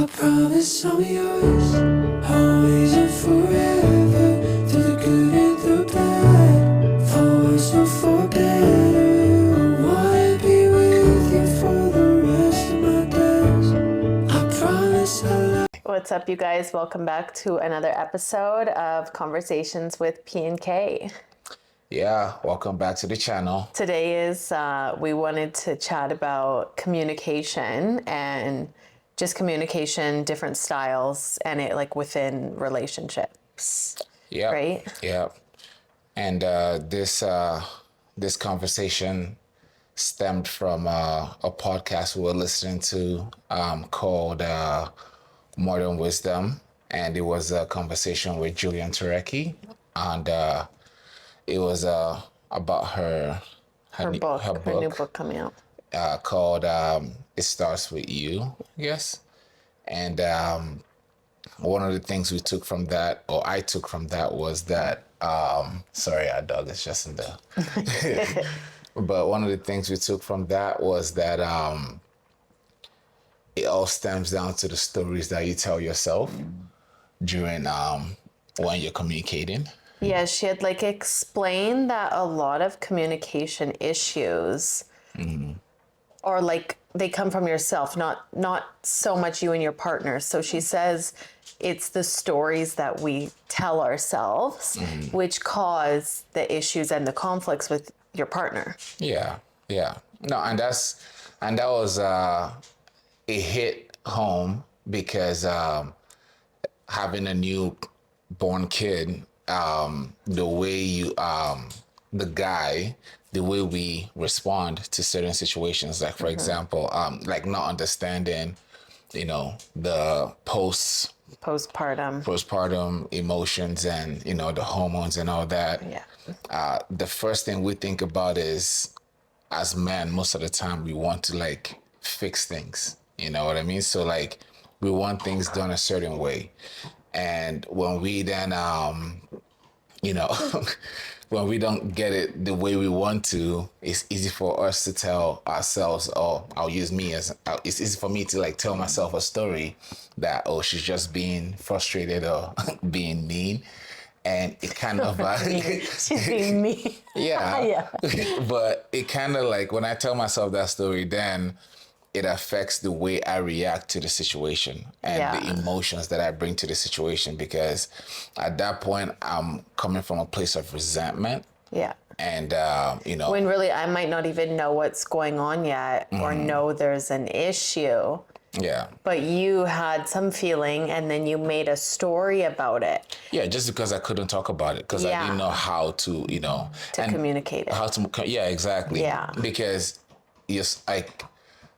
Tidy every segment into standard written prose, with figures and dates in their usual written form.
I promise I'll be yours, always and forever, through the good and the bad, for worse or for better. I wanna be with you for the rest of my days. I promise I'll love. What's up, you guys? Welcome back to another episode of Conversations with P&K. Yeah, welcome back to the channel. Today we wanted to chat about communication and just communication, different styles, and it like within relationships. Yeah. Right? Yeah. And this conversation stemmed from a podcast we were listening to called Modern Wisdom, and it was a conversation with Julian Turecki, and it was about her Her new book coming out. called It Starts With You, I guess. And one of the things we took from that, or I took from that, was that, sorry, our dog is just in there. But one of the things we took from that was that it all stems down to the stories that you tell yourself during when you're communicating. Yeah, she had like explained that a lot of communication issues or like they come from yourself, not so much you and your partner. So she says it's the stories that we tell ourselves which cause the issues and the conflicts with your partner. Yeah. No, and that was it hit home because having a newborn kid, the way the way we respond to certain situations, like for example, like not understanding, the postpartum emotions and, the hormones and all that. Yeah. The first thing we think about is, as men, most of the time we want to like fix things. You know what I mean? So like we want things done a certain way. And when we then, when we don't get it the way we want to, it's easy for us to tell ourselves, or I'll use me as, it's easy for me to like tell myself a story that, oh, she's just being frustrated or being mean. And it kind of, She's being mean. yeah. But it kind of like, when I tell myself that story, then it affects the way I react to the situation and the emotions that I bring to the situation, because at that point I'm coming from a place of resentment. Yeah. And, when really I might not even know what's going on yet or know there's an issue. Yeah. But you had some feeling and then you made a story about it. Yeah, just because I couldn't talk about it, because I didn't know how to, communicate it. Yeah, exactly. Yeah. Because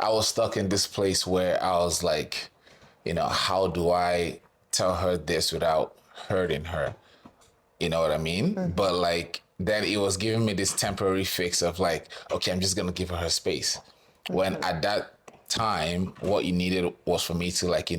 I was stuck in this place where I was like, how do I tell her this without hurting her? You know what I mean? But like, then it was giving me this temporary fix of like, okay, I'm just going to give her space. When at that time, what you needed was for me to like,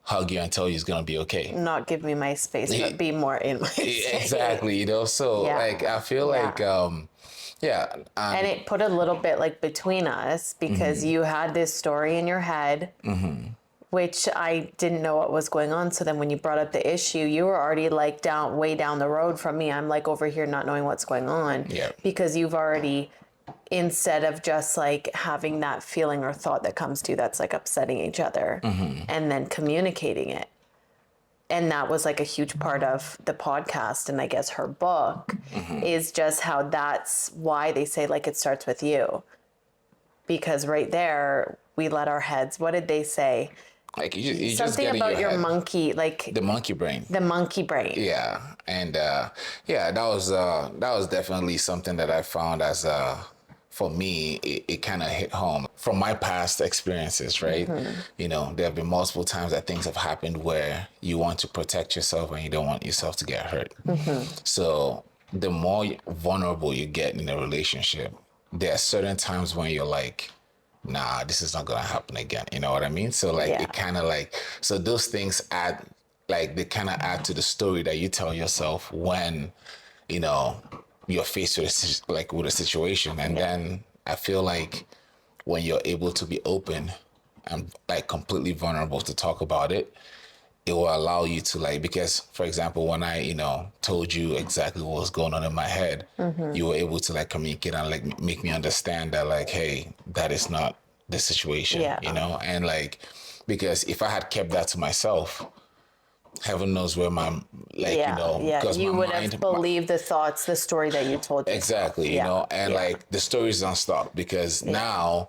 hug you and tell you it's going to be okay. Not give me my space, but be more in my space. Exactly. So like, I feel like, and it put a little bit like between us because you had this story in your head, which I didn't know what was going on. So then when you brought up the issue, you were already like way down the road from me. I'm like over here not knowing what's going on because you've already, instead of just like having that feeling or thought that comes to you that's like upsetting each other and then communicating it. And that was like a huge part of the podcast, and I guess her book is just how that's why they say like it starts with you. Because right there, we let our heads, what did they say? Like you Something just get about your head. monkey, like The monkey brain. the monkey brain. Yeah. And that was definitely something that I found as for me, it kind of hit home from my past experiences, right? There have been multiple times that things have happened where you want to protect yourself and you don't want yourself to get hurt. So the more vulnerable you get in a relationship, there are certain times when you're like, nah, this is not going to happen again. You know what I mean? So like, it kind of like, so those things add, like they kind of add to the story that you tell yourself when, you're faced with a situation. And then I feel like when you're able to be open and like completely vulnerable to talk about it, it will allow you to like, because for example, when I, told you exactly what was going on in my head, you were able to like communicate and like make me understand that like, hey, that is not the situation, Yeah. and like, because if I had kept that to myself, heaven knows where my, like, because you my would mind, have believed the thoughts, the story that you told yourself. exactly, and like the stories don't stop because now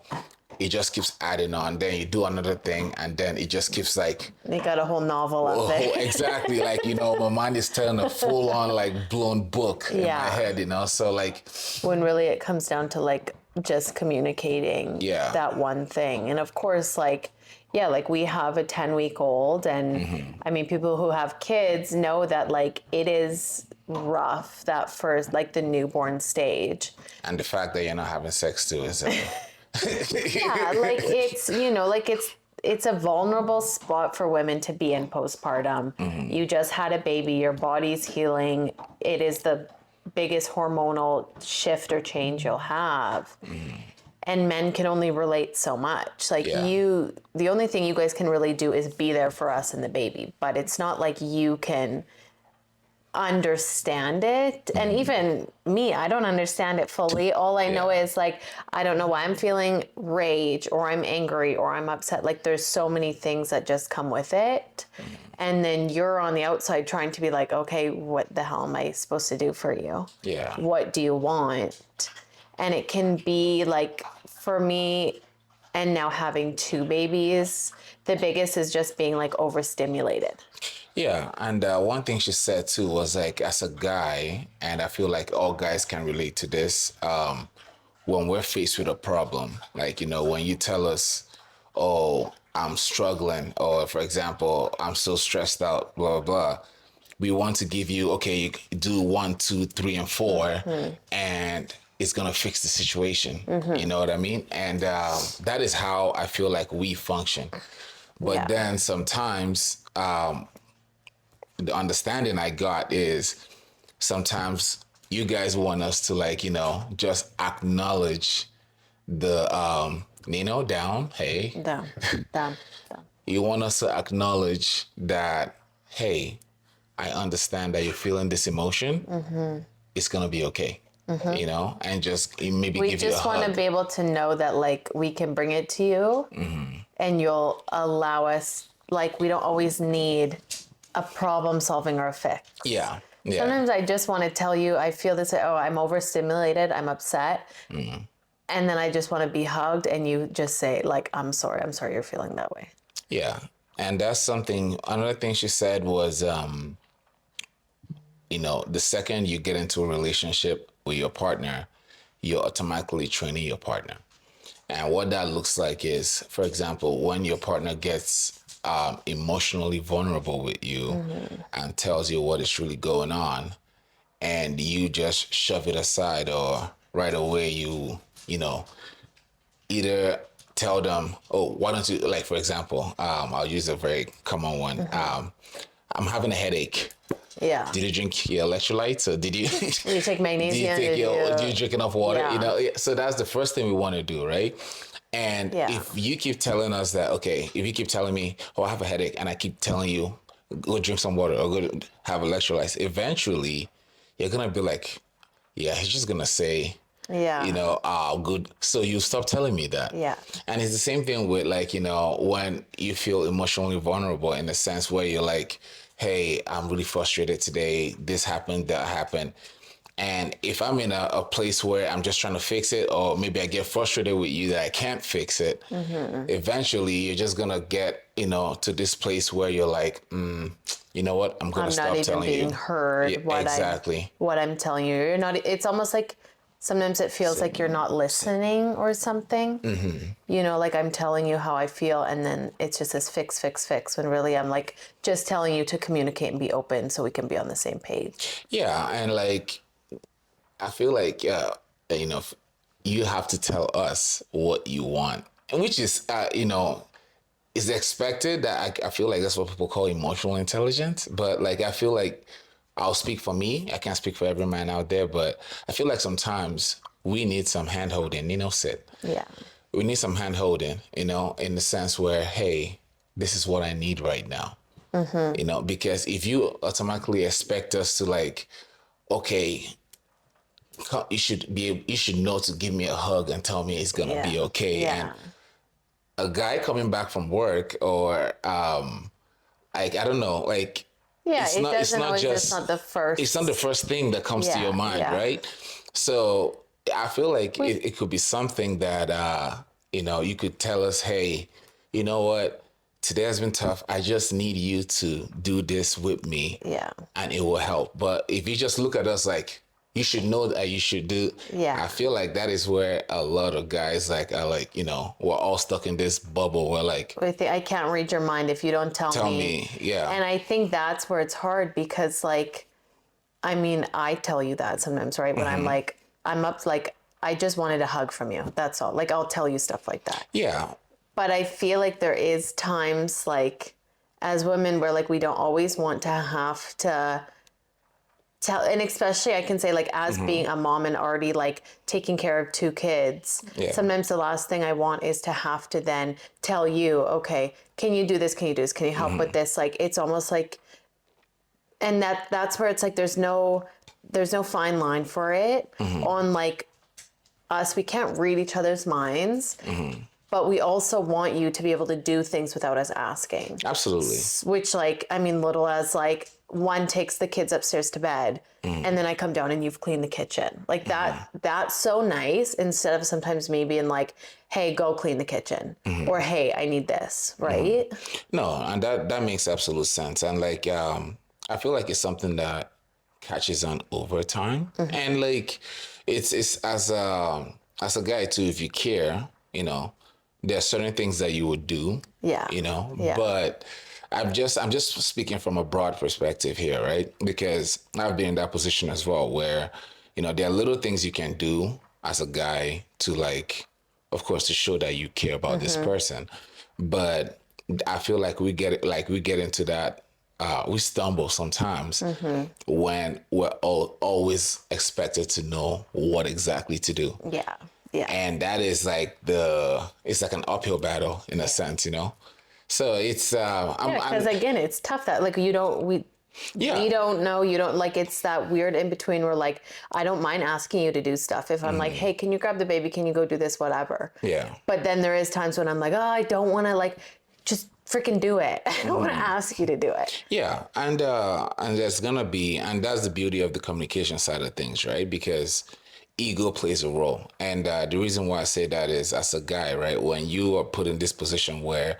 it just keeps adding on. Then you do another thing, and then it just keeps like They got a whole novel up there. exactly, like my mind is telling a full on like blown book in my head, so like When really it comes down to like just communicating that one thing. And of course, like we have a 10-week-old, and I mean, people who have kids know that like it is rough, that first, like the newborn stage. And the fact that you're not having sex too is Yeah, like it's, like it's a vulnerable spot for women to be in postpartum. You just had a baby, your body's healing. It is the biggest hormonal shift or change you'll have. And men can only relate so much. Like the only thing you guys can really do is be there for us and the baby, but it's not like you can understand it. And even me, I don't understand it fully. All I know is like, I don't know why I'm feeling rage or I'm angry or I'm upset. Like there's so many things that just come with it. And then you're on the outside trying to be like, okay, what the hell am I supposed to do for you? Yeah. What do you want? And it can be like, for me, and now having 2 babies, the biggest is just being like overstimulated. Yeah, and one thing she said too was like, as a guy, and I feel like all guys can relate to this, when we're faced with a problem, like, when you tell us, oh, I'm struggling, or for example, I'm so stressed out, blah, blah, blah, we want to give you, okay, you do 1, 2, 3, and 4, and it's going to fix the situation. You know what I mean? And that is how I feel like we function. But then sometimes, the understanding I got is sometimes you guys want us to like, just acknowledge the, down, hey. Down. You want us to acknowledge that, hey, I understand that you're feeling this emotion. It's going to be okay, and just maybe We give you a just want to hug. be able to know that like we can bring it to you and you'll allow us, like we don't always need a problem solving or a fix. Yeah. Sometimes I just want to tell you, I feel this, I'm overstimulated, I'm upset. And then I just want to be hugged and you just say like, I'm sorry you're feeling that way. Yeah. And that's something, another thing she said was, the second you get into a relationship with your partner, you're automatically training your partner. And what that looks like is, for example, when your partner gets emotionally vulnerable with you and tells you what is really going on, and you just shove it aside, or right away either tell them, oh, why don't you, like, for example, I'll use a very common one. I'm having a headache. Yeah. Did you drink your electrolytes, or did you? Did you take magnesium? Do you drink enough water? Yeah. So that's the first thing we want to do, right? And if you keep telling us that, okay, if you keep telling me, oh, I have a headache, and I keep telling you, go drink some water or go have electrolytes, eventually you're gonna be like, yeah, he's just gonna say, good. So you stop telling me that. Yeah. And it's the same thing with like, when you feel emotionally vulnerable, in the sense where you're like, hey, I'm really frustrated today. This happened, that happened. And if I'm in a place where I'm just trying to fix it, or maybe I get frustrated with you that I can't fix it, eventually you're just going to get, to this place where you're like, you know what? I'm going to stop telling you. I'm not even being heard. Yeah, exactly. What I'm telling you. You're not, it's almost like sometimes it feels like you're not listening or something. Like I'm telling you how I feel, and then it's just this fix, when really I'm like just telling you to communicate and be open so we can be on the same page. Yeah. And like, I feel like, you have to tell us what you want, which is, is expected. That I feel like that's what people call emotional intelligence. But like, I feel like I'll speak for me. I can't speak for every man out there, but I feel like sometimes we need some hand holding, sit. Yeah. we need some hand holding, you know, in the sense where, hey, this is what I need right now. You know, because if you automatically expect us to like, okay, you should know to give me a hug and tell me it's gonna be okay. And a guy coming back from work or like I don't know, like it doesn't always, just it's not the first thing that comes to your mind, right? So I feel like it could be something that you know, you could tell us, hey, you know what, today has been tough. I just need you to do this with me. And it will help. But if you just look at us like, you should know that you should do. I feel like that is where a lot of guys like are like, you know, we're all stuck in this bubble where like, I can't read your mind if you don't tell me. And I think that's where it's hard because like, I mean, I tell you that sometimes, right? When I'm like, I'm up, like, I just wanted a hug from you. That's all. Like, I'll tell you stuff like that. But I feel like there is times like as women where like we don't always want to have to tell, and especially I can say like as being a mom and already like taking care of 2 kids, sometimes the last thing I want is to have to then tell you, okay, can you do this? Can you do this? Can you help with this? Like, it's almost like, and that's where it's like, there's no fine line for it on like us. We can't read each other's minds. But we also want you to be able to do things without us asking. Absolutely. Which, like, I mean, little as like one takes the kids upstairs to bed and then I come down and you've cleaned the kitchen. Like that's so nice instead of sometimes me being like, hey, go clean the kitchen or hey, I need this, right? No, and that makes absolute sense. And like, I feel like it's something that catches on over time. And like, it's as a guy too, if you care, you know, there are certain things that you would do, you know, but I'm just speaking from a broad perspective here, right? Because I've been in that position as well where, you know, there are little things you can do as a guy to like, of course, to show that you care about this person. But I feel like we get into that, we stumble sometimes when we're always expected to know what exactly to do. And that is like it's like an uphill battle in a sense, you know? So it's, because again, it's tough that like, we don't know, you don't like, it's that weird in between where like, I don't mind asking you to do stuff. If I'm like, hey, can you grab the baby? Can you go do this? Whatever. But then there is times when I'm like, oh, I don't want to like, just freaking do it. I don't want to ask you to do it. And there's gonna be, and that's the beauty of the communication side of things, right? Because ego plays a role. And the reason why I say that is as a guy, right? When you are put in this position where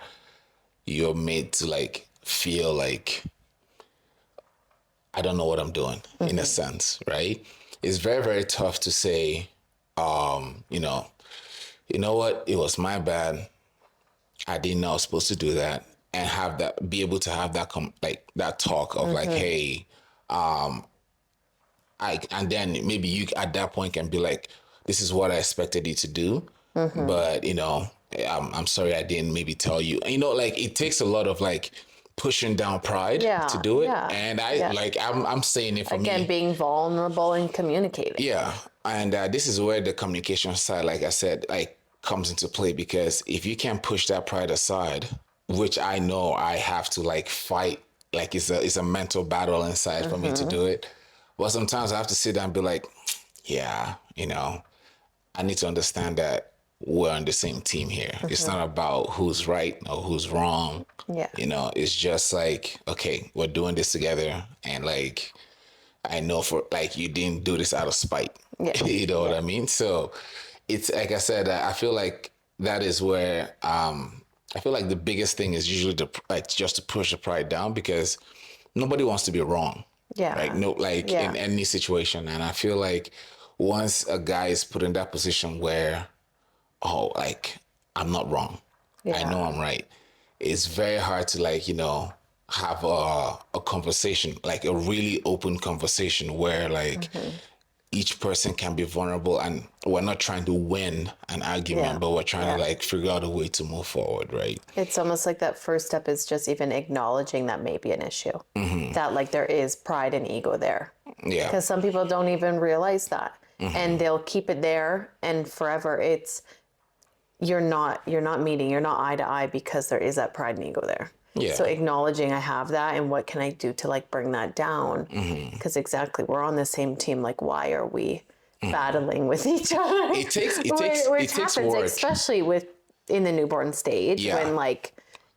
you're made to like feel like I don't know what I'm doing in a sense, right? It's very, very tough to say, you know what, it was my bad. I didn't know I was supposed to do that, and be able to have that that talk of like, hey, and then maybe you at that point can be like, this is what I expected you to do, but you know, I'm sorry I didn't maybe tell you. You know, like it takes a lot of like pushing down pride to do it, and I'm saying it for me. Again, being vulnerable and communicating. And this is where the communication side, like I said, like comes into play, because if you can't push that pride aside, which I know I have to like fight, like it's a mental battle inside for me to do it. But sometimes I have to sit down and be like, yeah, you know, I need to understand that we're on the same team here. It's not about who's right or who's wrong. You know, it's just like, okay, we're doing this together. And like, I know for like, you didn't do this out of spite. You know what I mean? So it's like I said, I feel like that is where, I feel like the biggest thing is usually just to push the pride down, because nobody wants to be wrong. Right? No, like in any situation. And I feel like once a guy is put in that position where, oh, like I'm not wrong, I know I'm right, it's very hard to like, you know, have a conversation, like a really open conversation where like each person can be vulnerable, and we're not trying to win an argument, but we're trying to like figure out a way to move forward, right? It's almost like that first step is just even acknowledging that may be an issue, that like there is pride and ego there. Because some people don't even realize that, and they'll keep it there, and forever you're not meeting, you're not eye to eye because there is that pride and ego there. Yeah. So acknowledging I have that and what can I do to like bring that down? Because exactly, we're on the same team. Like, why are we battling with each other? It takes happens, work. especially in the newborn stage when like,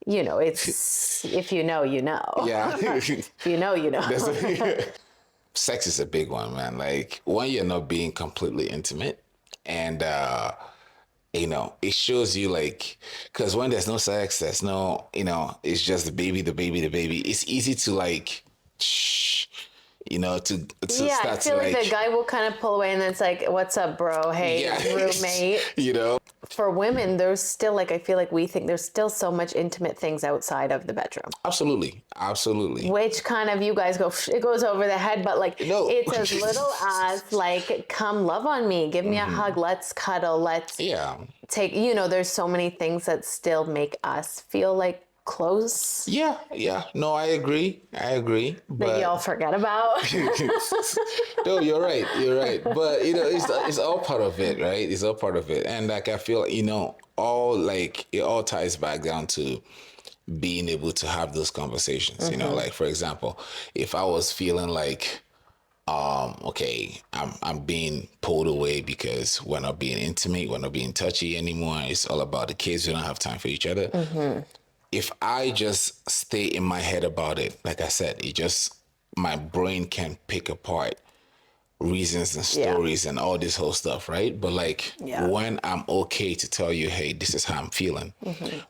you know, it's if you know, you know. Yeah. If you know, you know. Sex is a big one, man. Like when you're not being completely intimate and you know, it shows you like, because when there's no sex, there's no, you know, it's just the baby. It's easy to like, shh, you know, to Yeah, start I feel to like the guy will kind of pull away and then it's like, what's up, bro? Hey, roommate. You know? For women, there's still like, I feel like we think there's still so much intimate things outside of the bedroom. Absolutely. Which kind of you guys go, it goes over the head, but like No. it's as little as like, come love on me, give me a hug, let's cuddle, let's take, you know, there's so many things that still make us feel like close. Yeah. No, I agree. That y'all forget about. No, you're right. But you know, it's all part of it, right? It's all part of it. And like I feel, you know, it all ties back down to being able to have those conversations. You know, like for example, if I was feeling like okay, I'm being pulled away because we're not being intimate, we're not being touchy anymore. It's all about the kids, we don't have time for each other. If I just stay in my head about it, like I said, my brain can pick apart reasons and stories and all this whole stuff, right? But like when I'm okay to tell you, hey, this is how I'm feeling,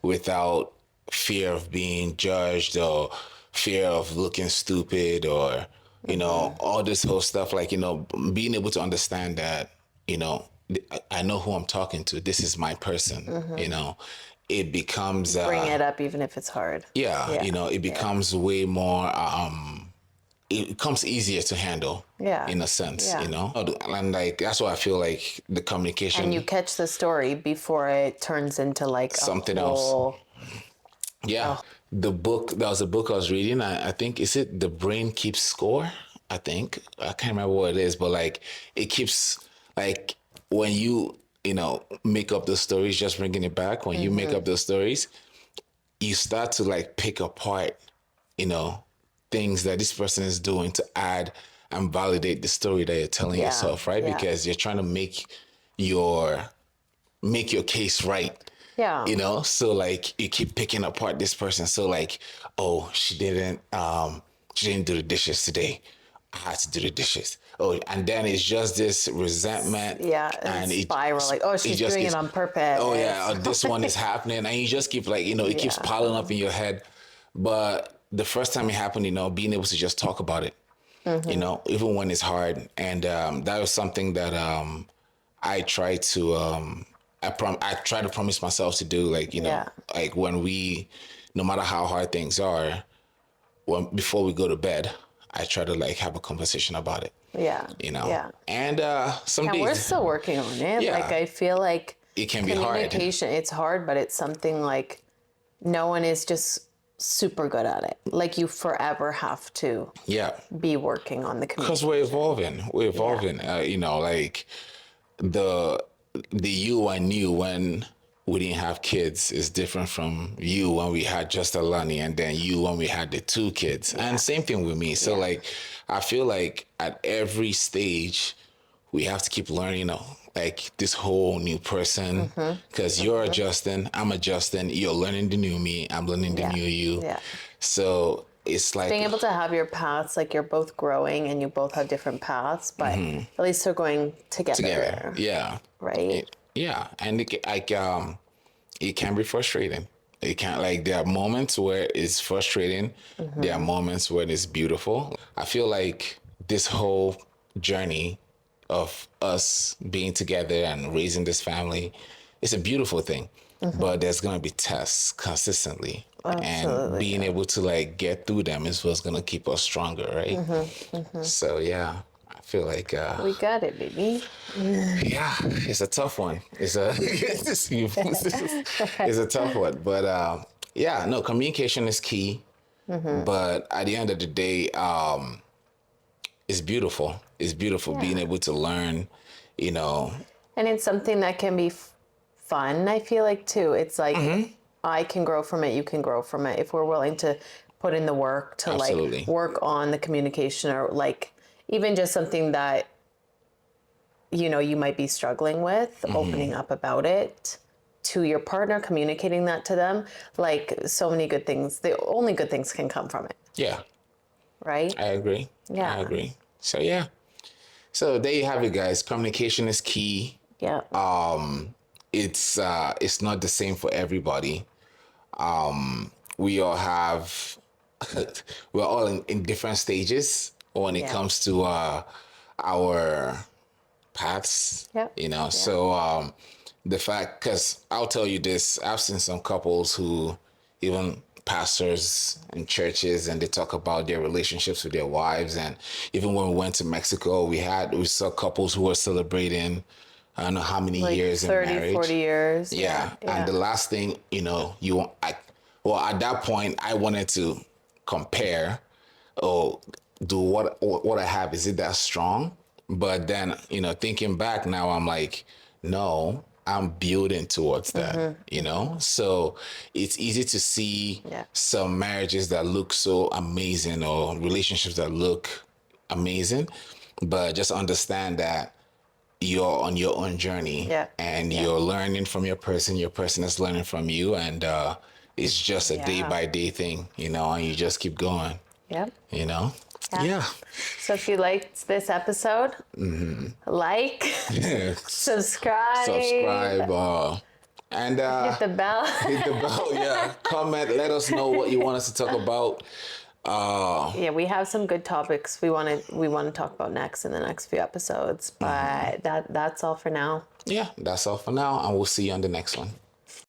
without fear of being judged or fear of looking stupid or, you know, all this whole stuff, like, you know, being able to understand that, you know, I know who I'm talking to. This is my person, you know. It becomes bring it up even if it's hard. You know, it becomes way more it becomes easier to handle in a sense, you know. And like that's why I feel like the communication, and you catch the story before it turns into like something else. The book, that was a book I was reading, I think, is it The Brain Keeps Score? I think, I can't remember what it is, but like it keeps, like when you know, make up those stories, just bringing it back, when you make up those stories, you start to like pick apart, you know, things that this person is doing to add and validate the story that you're telling yourself, right? Because you're trying to make your case right. Yeah. You know, so like you keep picking apart this person. So like, oh, she didn't do the dishes today. I had to do the dishes. Oh, and then it's just this resentment. Yeah, and it spiral. Like, oh, she's doing it on purpose. Oh yeah, this one is happening, and you just keep like, you know, it keeps piling up in your head. But the first time it happened, you know, being able to just talk about it, you know, even when it's hard, and that was something that I try to I try to promise myself to do, like, you know, like when no matter how hard things are, before we go to bed, I try to like have a conversation about it. Yeah. You know? Yeah. And some days we're still working on it. Yeah. Like I feel like it can be hard. Communication, it's hard, but it's something like no one is just super good at it. Like you forever have to be working on the communication. Because we're evolving. You know, like the you I knew when we didn't have kids is different from you when we had just Alani, and then you when we had the 2 kids. And same thing with me. So like, I feel like at every stage, we have to keep learning, you know, like this whole new person, because you're adjusting, I'm adjusting, you're learning the new me, I'm learning the new you. Yeah. So it's like being able to have your paths, like you're both growing and you both have different paths, but at least they're going together. Yeah. Right. Yeah, and it can be frustrating. It can, like, there are moments where it's frustrating. There are moments where it's beautiful. I feel like this whole journey of us being together and raising this family is a beautiful thing. But there's gonna be tests consistently. Absolutely, and being able to like get through them is what's gonna keep us stronger, right? So yeah. I feel like we got it, baby. Yeah, it's a tough one. It's a tough one, but yeah, no, communication is key. But at the end of the day, it's beautiful. It's beautiful being able to learn, you know. And it's something that can be fun, I feel like, too. It's like, I can grow from it, you can grow from it. If we're willing to put in the work to Absolutely. like work on the communication, or like even just something that, you know, you might be struggling with, opening up about it to your partner, communicating that to them, like so many good things, the only good things can come from it, Yeah, right? I agree. Yeah. I agree. So yeah. So there you have it, guys. Communication is key. Yeah. It's not the same for everybody. We all have we're all in different stages when it Yeah. comes to our paths. Yep. You know, Yeah. so the fact, because I'll tell you this, I've seen some couples who, even pastors in churches, and they talk about their relationships with their wives. And even when we went to Mexico, we saw couples who were celebrating I don't know how many Like years 30, in marriage. 40 years. Yeah. And the last thing, you know, well, at that point, I wanted to compare, oh, do what I have, is it that strong? But then, you know, thinking back now, I'm like, no, I'm building towards that, you know? So it's easy to see Yeah. some marriages that look so amazing, or relationships that look amazing, but just understand that you're on your own journey. Yeah. And Yeah. you're learning from your person is learning from you, and it's just a day Yeah. by day thing, you know, and you just keep going, Yep. you know. Yeah. So if you liked this episode, like, subscribe, and hit the bell. hit the bell. Yeah, comment, let us know what you want us to talk about. Yeah, we have some good topics we want to talk about next in the next few episodes, but that's all for now. Yeah, that's all for now, and we'll see you on the next one.